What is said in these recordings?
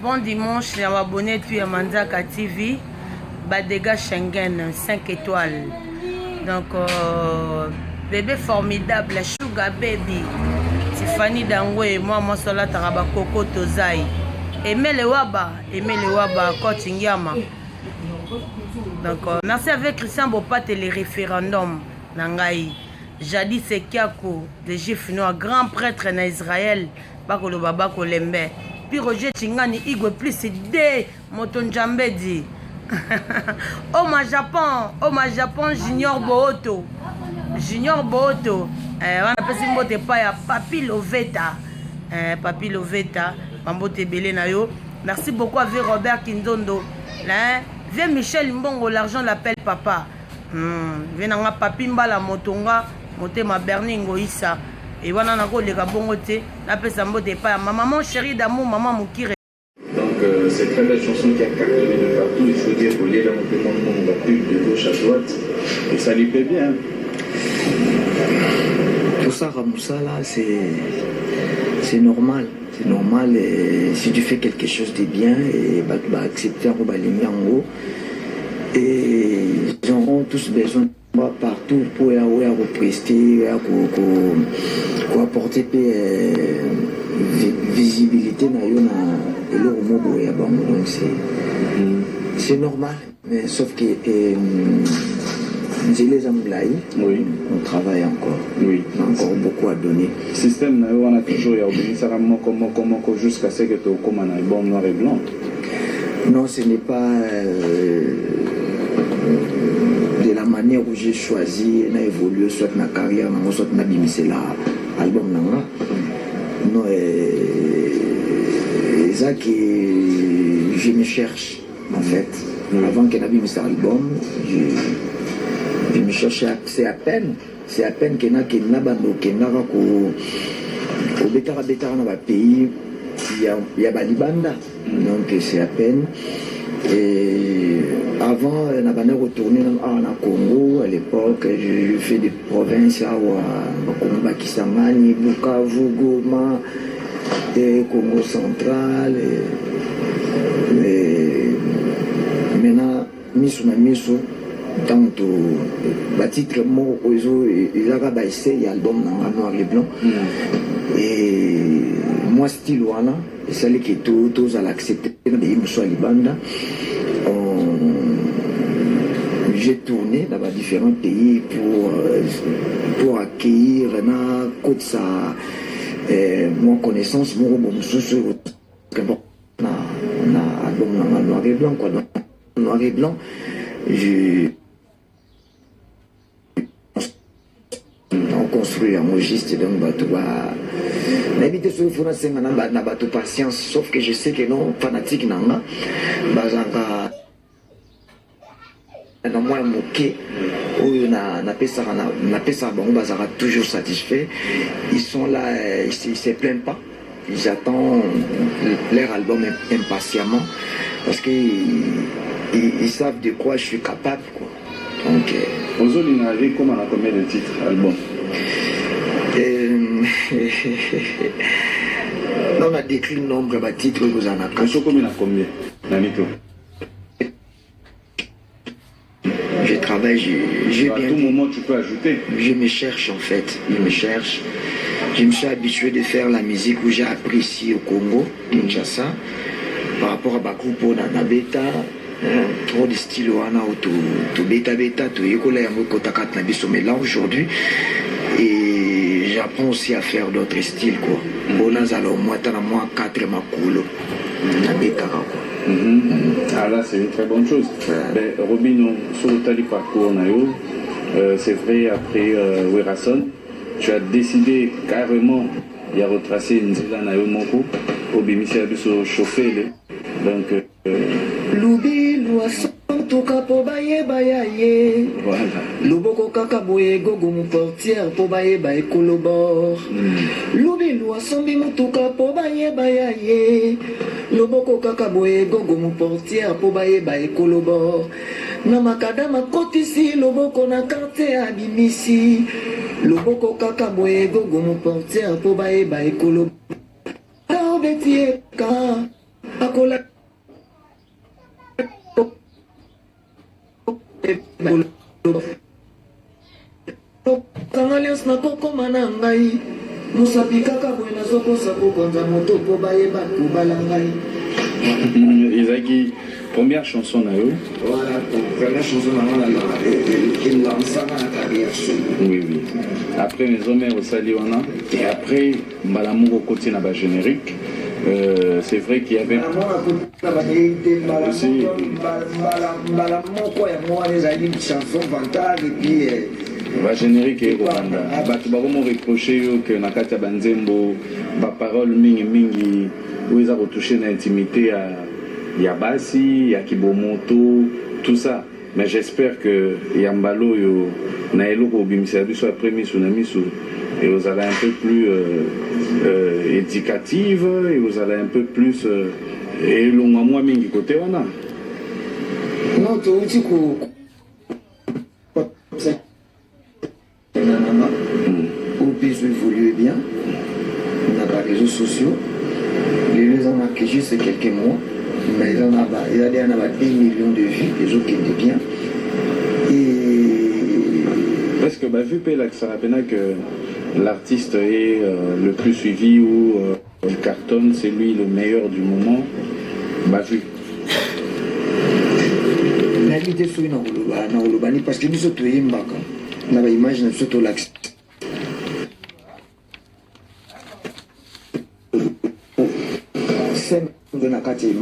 Bon dimanche, les abonnés de Manzaka TV. Badega Schengen, 5 étoiles. Donc, bébé formidable, Sugar Baby. Tiffany Dangwe, moi, Sola Taraba Coco Tozai. Aimez le Waba, Kotingama. Donc, merci avec Christian Bopat et les référendums. Nangaï. Jadis Sekiako, des Juifs noirs, grand prêtre en Israël. Bakolo Baba Kolembe. Puis Roger Chingani, Igwe plus D. Motonjambe dit. Oh ma Japon, Junior Bohoto. On appelle ça mbote pa ya Papi Loveta. Mambote belé na yo. Merci beaucoup à V. Robert Kindondo. V. Michel Mbongo, l'argent l'appelle papa. Venanga Papi Mbala Motonga, Motema Berningo Issa. Et voilà, on a les gabongoté. La personne mbote pa ya maman chérie d'amour, maman Moukire. Cette très belle chanson qui a cartonné de partout, il faut dire qu'au lieu on va plus de gauche à droite, et ça lui plaît bien. Tout ça, Ramoussa, là, c'est normal. C'est normal, et si tu fais quelque chose de bien, et bah, accepter un robaligny en haut, et ils auront tous besoin de moi partout pour represter, pour apporter visibilité et le mot donc c'est normal, mais sauf que les Amlaï, oui, on travaille encore, oui, on a encore beaucoup à donner. Le système on a toujours comment jusqu'à ce que tu aies comme un album noir et blanc. Non, ce n'est pas de la manière où j'ai choisi, n'a évolué soit ma carrière, soit ma bimisé l'album nanga. Non, c'est ça que je me cherche en fait. Avant qu'il y ait un album, je me cherchais. C'est à peine qu'il y a un pays, il y a Balibanda. Donc c'est à peine. Et avant, on a retourné en Congo à l'époque. J'ai fait des provinces à Kisangani, Bukavu, Goma, et Congo central. Et maintenant, Misu, tant que titre mot, il a essayé l'album noir et blanc. Et moi, style Wana, et celle qui est tous à l'accepter, j'ai tourné dans différents pays pour accueillir mon connaissance, mon album noir et blanc, quoi. Noir et blanc, on construit un registre donc n'habite sur le français n'a pas de patience, sauf que je sais que non fanatique nanga dans moi moqué où na pesa bango bazara toujours satisfait. Ils sont là, ils se plaignent pas, ils attendent leur album impatiemment parce qu'ils savent de quoi je suis capable, quoi. Donc comment on a combien de titres album? On a décrit le nombre de titres que vous en avez. Je travaille, à tout moment tu peux ajouter. Je me cherche en fait, je me suis habitué de faire la musique où j'ai appris ici au Congo, Kinshasa, par rapport à Bakupo, Nanabeta, trop de styles tout beta, tout école, mais là aujourd'hui, et j'apprends aussi à faire d'autres styles, quoi. On a alors moi 4 makulo, Nabeta, quoi. Ah là c'est une très bonne chose. Robin, sur le parcours c'est vrai, après Werason, tu as décidé carrément de retracer une zéla na yo moko au bimisia biso chauffé donc Loubi loisson tuka po baye baye. Voilà. Luboko kaka boye gogo mu portière po baye baye kolobor. Loubi loisson bi mutuka po baye baye. Luboko kaka boye gogo mu portière po baye baye kolobor. Na makada makotisi loboko na karte abimisi. Luboko kaka boye gogo mu portière po baye baye kolobor. Aobetieka akola kanga alliance nakokoma na ngai mosapi kaka boye nazokosa kokonza moto mpo bayeba kobala ngai. Ezaki première chanson na yo. Voilà, première chanson na nga elancaka na carrière solo. Oui, oui. Après mes hommes au Sali wana et après Mbalamongo côté na ba générique. C'est vrai qu'il y avait ba générique et Rwanda. Bato bakomo reprocher que na kati ya banzembo ba parole mingi où ils ont touché l'intimité ya basi, ya kibomoto, tout ça. Mais j'espère que Yambalo yo na eloko bimisa biso après misunami su et vous allez un peu plus éducative et vous allez un peu plus et longa moi mingi côté wana. Non, tu dis ko au pays évolue bien. On n'a pas les réseaux sociaux. Les gens ont que juste quelques mois, mais ils en ont 1 million de vues, les autres qui étaient bien. Et est-ce que vu ça rappelle que l'artiste est le plus suivi ou il cartonne, c'est lui le meilleur du moment, vu. La réalité c'est na parce que nous autres yembaka na ba image na surtout l'axe. C'est na kati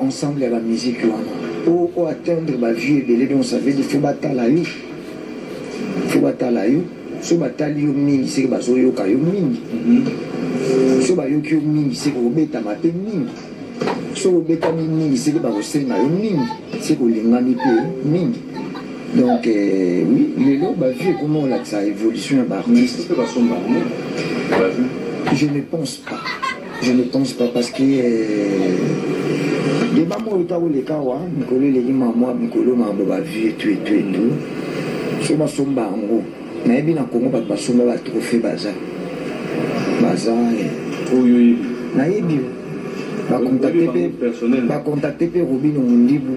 ensemble à la musique pour atteindre ma vie et donc ça veut dire faut batala yo so batali yo mingi c'est bazo yo ka yo mingi so ba yo ki yo mingi c'est ko beta mape mingi so beta mingi c'est ba osenga yo mingi c'est ko lingani pe mingi donc oui le lo ba vie comment là ça évolution à artiste je ne pense pas parce que les mamans où les kawa Mikolo les mamans Mikolo m'a ba vie et tout so ba somba ngo na ebi na Congo ba somba ba trophée baza oui na ebi ba contacter pe Robin Mundibu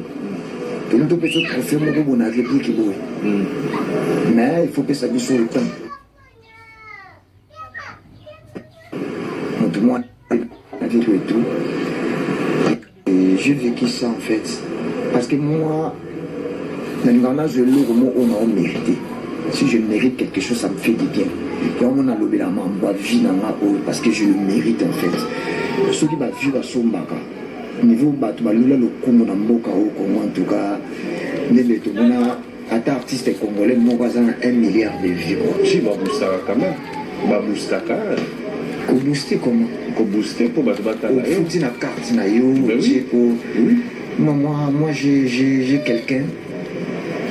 tout le monde peut se trophée mo ko na réplique boy mais il faut que ça soit le temps tout le monde avec le tout. Et j'ai vécu ça en fait. Parce que moi, je l'ai mérité. Si je mérite quelque chose, ça me fait du bien. Et on a lobé la main, vie dans la haut, parce que je le mérite en fait. Ceux qui va vivre à son baka, niveau Batoubalula, le Congo dans Mboka au Congo en tout cas, les artistes congolais, mon voisin a 1 milliard de vues. Si, Baboustaka quand même. Baboustaka. Booster comment? Booster pour battre la faut la carte na yo. Moi j'ai quelqu'un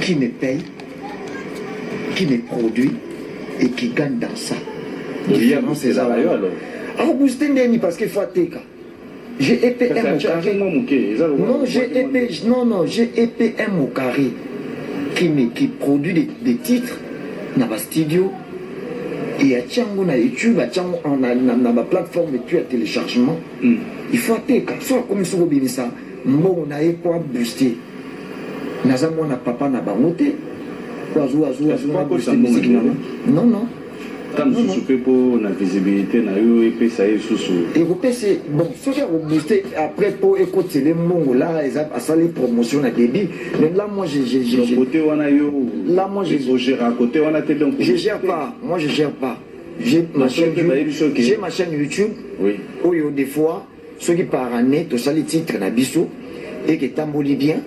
qui me paye, qui me produit et qui gagne dans ça. Il y a ces alors. Ah booster ndeni parce qu'il faut ateka. J'ai EPM au carré. Non, j'ai EPM au carré qui produit des titres dans ma studio. Et à Tchango na YouTube, à Tchango on a ma plateforme de téléchargement. Il faut attendre. Soit comme ça, ça, bon, on a quoi booster. Naza moi na papa na bangote. Non. Tant que pour la visibilité na yo et puis ça est sous. Et vous c'est bon, ce qui a booster après pour écouter les mots là, ils a ça les promotions à débit. Mais là moi j'ai côté on a yo. Là moi j'ai à côté on a été donc. Je gère pas. Moi je gère pas. J'ai ma chaîne YouTube. Oui. Où il y a des fois ceux qui par année tout ça les titres na biso et qui tamboli bien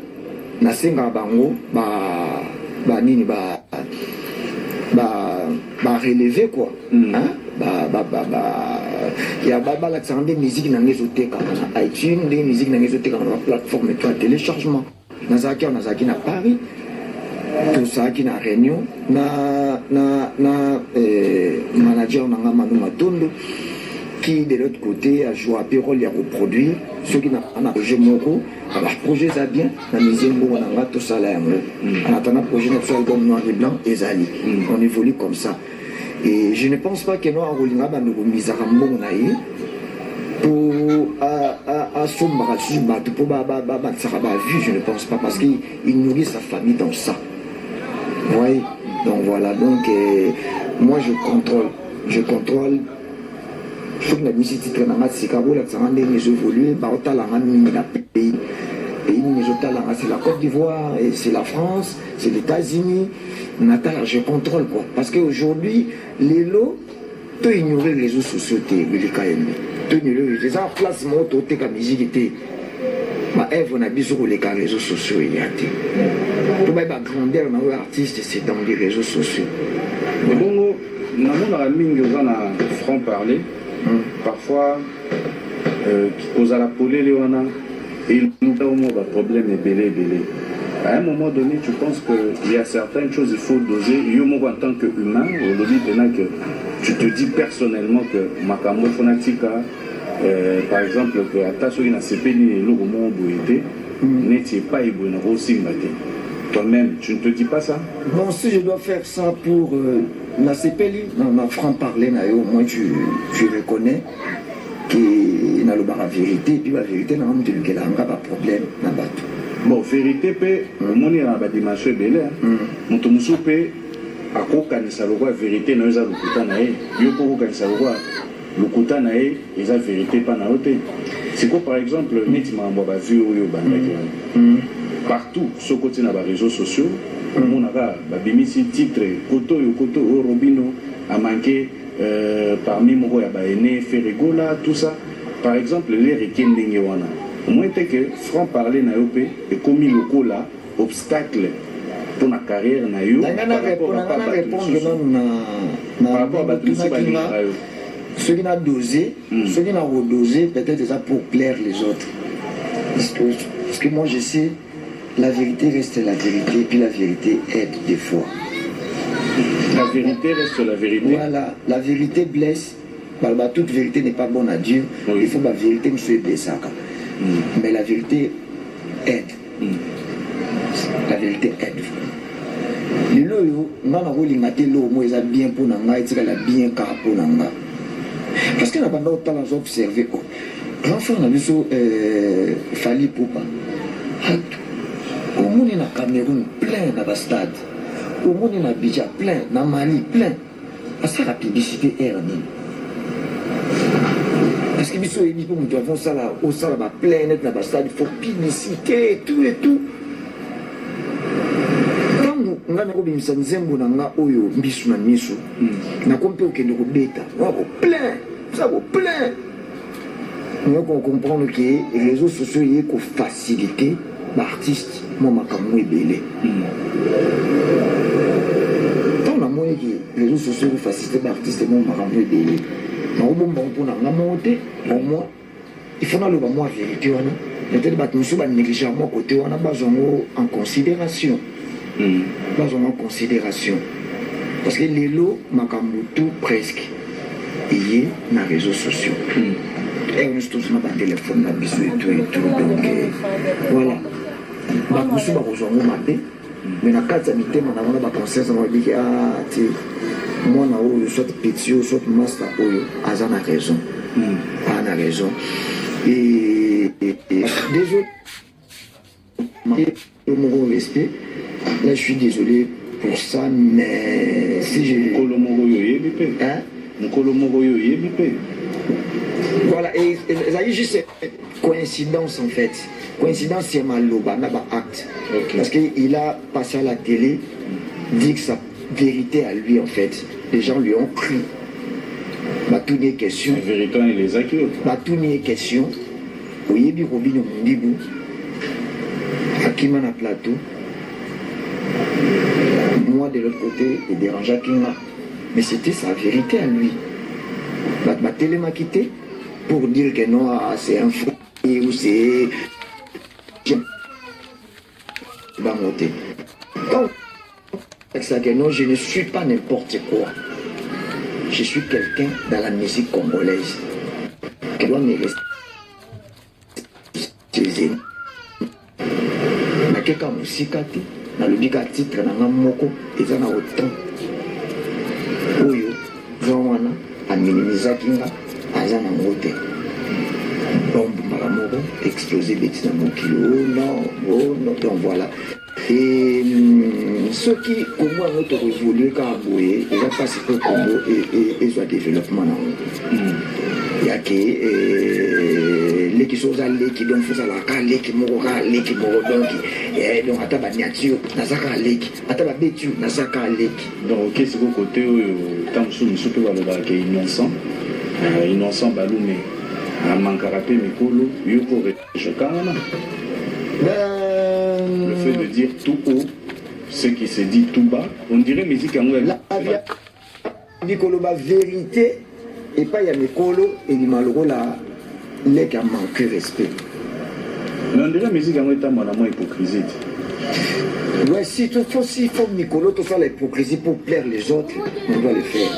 na senga bango nini relever quoi hein il y a des musiques dans les hôtels comme iTunes des musiques dans les hôtels comme la plateforme de téléchargement nazaki na Paris tout ça qui na réunion na manager na Manu Matondo qui de l'autre côté a joué un rôle à reproduire ceux qui n'ont pas projet moko alors projet ça bien na musique bon on a tout ça là en attendant projet notre album noir et blanc et Zali on évolue comme ça et je ne pense pas que nous en roulant nous misérable pour asomba sur bateau pour ça va vu, je ne pense pas, parce qu'il nourrit sa famille dans ça. Oui, donc voilà, donc moi je contrôle. Je faut que la musique titre dans la Sikabo, la Tsarande, mais évolué, Baota la pays. C'est la Côte d'Ivoire, c'est la France, c'est les États-Unis. Je contrôle quoi. Parce qu'aujourd'hui, les lots, tu ignorer les réseaux sociaux, tu ignorer les place, tu la musique, on a besoin les réseaux sociaux. Tout le grandeur dans l'artiste, c'est dans les réseaux sociaux. Bon, nous avons franc-parler, parfois, qui cause à la polée, et nous avons un problème belé. À un moment donné, tu penses qu'il y a certaines choses, il faut doser. En tant qu'humain, que tu te dis personnellement que Makambo Fonatika, par exemple, que attention, il y a ces pays, le moment où il était, n'était pas éboué, toi-même, tu ne te dis pas ça? Bon, si je dois faire ça pour la CPLI, dans franc-parler, au moins tu reconnais qu'il y a la vérité, et puis la vérité, il y a un problème. Bon, vérité, au moins, il y a un dimanche belé. Mon tomusu peut à quoi kanisa le roi vérité n'a pas le nae. Yo pour kanisa le roi le nae, ils a vérité pas na ote. C'est quoi par exemple, neti mambo ba vu oyo bandaki. Partout, sur le côté des réseaux sociaux, on a bimisi titre, Koto Robino a manqué parmi moi, Ferregola, tout ça. Par exemple, les Rekendengue wana. Au moins, que franc-parler na yope et commis locaux là, obstacle pour la carrière na yo. Par rapport à ceux qui n'ont dosé, ceux qui n'ont redosé, peut-être ça pour plaire les autres. Parce que moi je sais, la vérité reste la vérité, puis la vérité aide des fois. La vérité reste la vérité. Voilà, la vérité blesse. Toute vérité n'est pas bonne à Dieu. Oui. Il faut que la vérité me soit blessée. Mais la vérité aide. La vérité aide. Les loyaux, on a bien pour nanga, et bien car pour nanga. Parce que nous avons observé. L'enfant a vu Fali Poupa. Au monde na Cameroun plein dans le stade. Au monde na Abidjan plein, dans Mali plein. Parce que la publicité est en ligne. Parce que nous avons ça là, au sein de plein net dans le stade, il faut publicité et tout et tout. Quand nous avons dit que nous avons dit que nous avons plein, ça va plein. Nous avons comprendre que les réseaux sociaux sont facilité l'artiste, moi, je suis belé. Quand on a dit que les réseaux sociaux sont facilité l'artiste, moi, je suis belé. Pour moi, il faut que nous ayons la vérité. Peut-être que nous sommes négligés à mon côté, on a besoin en considération. En considération. Parce que les lots, tout presque, il y a dans les réseaux sociaux. Et on est tous dans le téléphone, dans et tout. Donc, voilà. Nous sommes besoin de mater. Mais dans le cas de l'amitié, on a une conscience, on dit que moi, soit petit, soit master, on a raison. On a raison. Et désolé, mon respect, là je suis désolé pour ça, mais si je... Voilà, et ça y est juste coïncidence en fait. Coïncidence, c'est Maloba, n'a pas acte. Parce qu'il a passé à la télé, dit que sa vérité à lui en fait. Les gens lui ont cru. Tout n'est question. La vérité, il les a cru. Tout n'est question. Oui, il y a Robino Mondibou. Akima na plateau. Moi de l'autre côté, il dérangeait Akima. Mais c'était sa vérité à lui. Ma télé m'a quitté pour dire que non, c'est un fou ou c'est. Donc, que non, je ne suis pas n'importe quoi. Je suis quelqu'un dans la musique congolaise qui doit me rester. Nakeka musika te na lobika titre na moko eza na autant oyo zwana aminimizaki nga aza na ngote bombu mala moko exploser bêtise dans mon kilo. Non, donc voilà. Et ceux qui, comme moi, ont évolué quand ils ont passé le combo et ils ont développement. Il y a que les qui sont allés, qui donnent faux à la cale, qui mourront, qui mourront donc à ta nature, n'a pas qu'à à ta bêtise, n'a pas qu'à donc qu'est-ce que côté tant que nous peut voir le innocent, innocent baloumé, un mancarapé mikolo, yoko rechokana. Le fait de dire tout haut, ce qui se dit tout bas, on dirait musique en web. La vérité, et pas il y a Mikolo et il m'a les qui a manqué respect. Mais on dirait musique en web, t'as mon hypocrisie. Ouais, si tu faut Mikolo, tu fais l'hypocrisie pour plaire les autres, on doit le faire.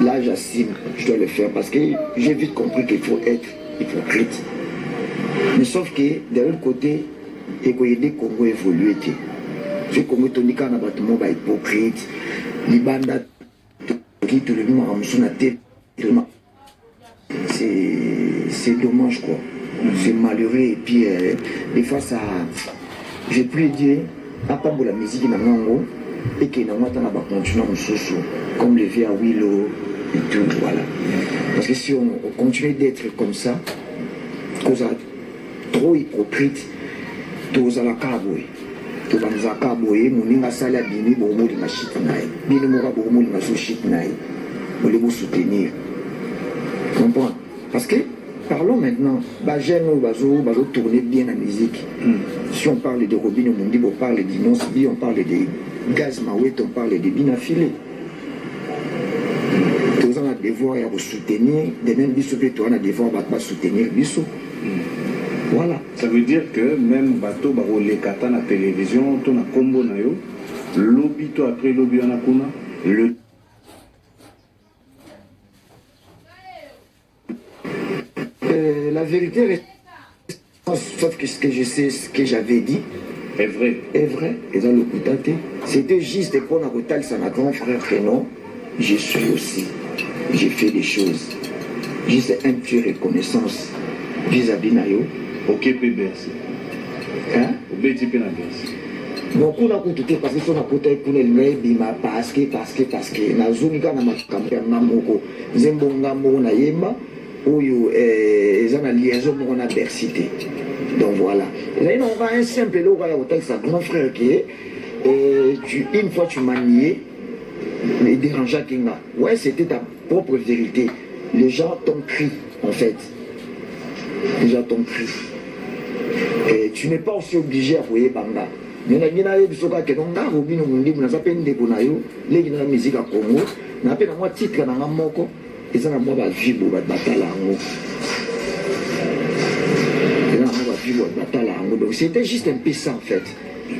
Là, j'assume, je dois le faire parce que j'ai vite compris qu'il faut être hypocrite. Mais sauf que, d'un autre côté, il faut aider le Congo à évoluer. Le Congo est hypocrite, les bandes qui tout le monde a la tête. C'est dommage, quoi. C'est malheureux. Et puis, des fois, ça. J'ai pu dire, à part de la musique, et qu'il y a continuer comme le vieux à Willow et tout, voilà. Parce que si on continue d'être comme ça, cause trop hypocrite, tous à la cabouille. Tous à la cabouille, nous n'avons pas la bini, nous n'avons pas shit naï. Bini moura pour nous n'avons shit naï. Nous devons soutenir. Comprends? Parce que, parlons maintenant, j'aime nous tourner bien la musique. Si on parle de Robin Mundi, on parle d'Inosbi, on parle de Gaz Mawet, on parle de Binafilé. Tous on a devoir de soutenir, de même Bissou, on a devoir de soutenir Bissou. Voilà. Ça veut dire que même bateau baro les kata na télévision, ton a combo na yo, lobby to après lobby on a kuna, le la vérité reste, sauf que ce que je sais, ce que j'avais dit est vrai. Est vrai. Et dans le coup d'athée, c'était juste pour la route, ça n'a grand frère que non. Je suis aussi. J'ai fait des choses. Juste un petit reconnaissance vis-à-vis de yo. Ok, PBS. Hein? Au BTP na BS. Donc, on a coûté parce que son côté pour les bima parce que na zunika na makambe na moko zembonga mo na yemba oyo ezana liaison mo na diversité. Donc voilà. Là on va un simple logo à hôtel ça grand frère qui est une fois tu m'as nié les dérangeants kinga. Ouais, c'était ta propre vérité. Les gens t'ont cru en fait. Les gens t'ont cru. Et tu n'es pas aussi obligé à voyer banga. Mais na bina ye bisoka ke nonga robino mundi na zapende ndeko na yo leki na musique à Congo na pe na moi titre na ngamoko eza na moi ba vibo ba batala ngo eza na moi ba vibo ba batala ngo. Donc c'était juste un peu ça en fait.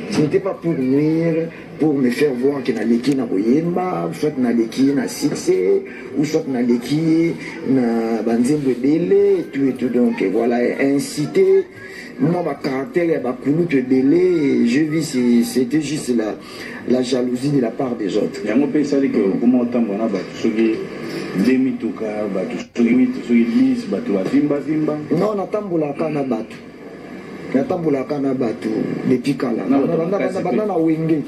Ce n'était pas pour nuire, pour me faire voir que na leki na boyemba, soit na leki na succès, ou soit na leki na banzembo belé et tout. Donc voilà, inciter moi, ma caractère, ma coulou te délai, je vis, c'était juste la jalousie de la part des autres. Il y a un pays qui comment autant on a battu demituka, battu lise, battu vimba. Non, natambola kana battu. Natambola kana battu depuis kala. Bana wenge.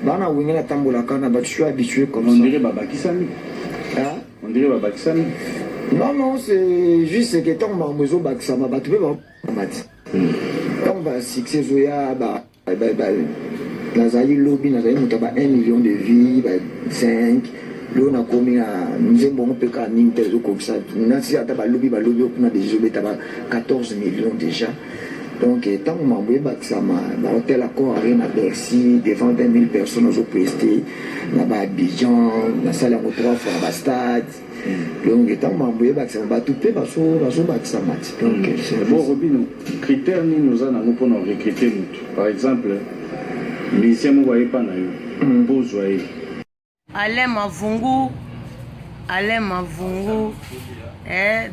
Bana wenge natambola kana battu, je suis habitué comme ça. On dirait Baba Kisami. Hein? On dirait Baba Kisami. Non, c'est juste que tant que je Bakisama battu, quand on va succès Zoya, Nazali lobby, Nazali mutaba 1 million de vies, 5. Là on a commis à nous avons peu qu'à Nintel comme ça. Nasi ataba lobby, on a déjà 14 millions déjà. Donc tant qu'on m'a envoyé Bakisama, hôtel accord à Rennes à Bercy, devant 20 000 personnes aux presté, là-bas à Abidjan, la salle à 3 fois à Bastade. Donc tant qu'on m'a envoyé Bakisama, bah tout peut Bakisama. Donc c'est bon Robin, critères nous avons pour nous recruter. Par exemple, musicien nous voyez pas na pour jouer. Alain Mavungu,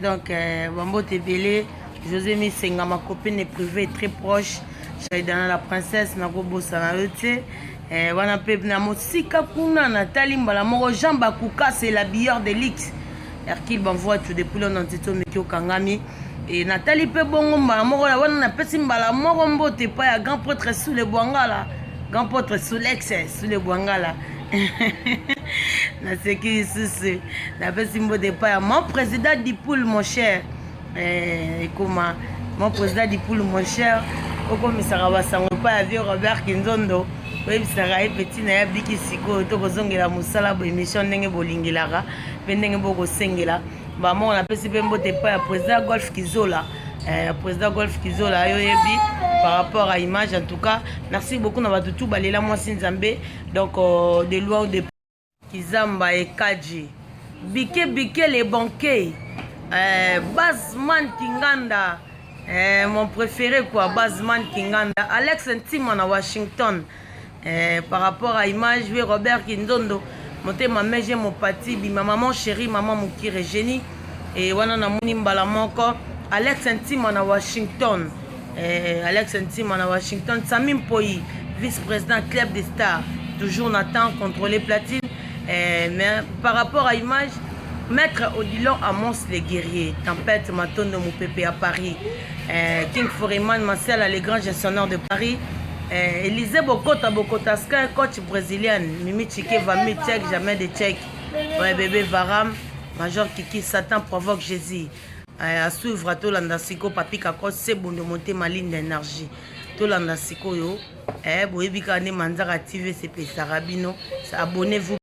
donc Bambo Tebele, José Misenga, ma copine est privée très proche. J'ai dans la princesse Nagobo Sanalote. Wana pe na mosika kuna Nathalie Mbala moko Jean Bakuka c'est l'habilleur d'élite. Erkil m'envoie tout depuis le Nantito Mekio Kangami. Et Nathalie pe bongo mbala moko la wana na pesi mbala moko mbote pa ya grand prêtre sous le Bwangala. Grand prêtre sous l'ex sous le Bwangala. Na seki sous na pesi mbote pa ya mon président d'Ipoul mon cher. Comment mon président d'Ipoul mon cher. Oko misaka basango pa ya vieux Robert Kinzondo. Oui, bisaka e petit na ya biki siko to kozongela musala bo émission ndenge bolingilaka pe ndenge boko sengela. Bah moi on appelle ce mbote pas ya président Golf Kizola. Président Golf Kizola ayo yebi par rapport à image en tout cas. Merci beaucoup na batutu balela moi Sinzambe donc de loi ou de Kizamba et Kaji. Bike les banquiers. Bazman Kinganda. Mon préféré quoi, Bazman Kinganda. Alex Ntimana à Washington. Par rapport à image, oui, Robert Kindondo. Monté ma mère, j'ai mon pati, ma maman chérie, maman Moukire génie. Et wana na muni mbala moko. Alex Ntimana à Washington. Alex Ntimana à Washington. Samim Poyi, vice-président Club des Stars. Toujours Nathan, contrôlé platine. Mais par rapport à image, Maître Odilon Amos les guerriers. Tempête Matondo Moupépé à Paris. King Foreman Marcel, les grands gestionnaires de Paris. Élisée Bokota Bokotaska, coach brésilien. Mimi Tchike Vami Tchèque, jamais de Tchèque. Ouais, bébé Varam. Major Kiki Satan provoque Jésus. À suivre à Tolanda Siko, Papi Kakos, c'est bon de monter ma ligne d'énergie. Tolanda Siko yo. Boébika ne Manzara TV, c'est Sarabino. Abonnez-vous.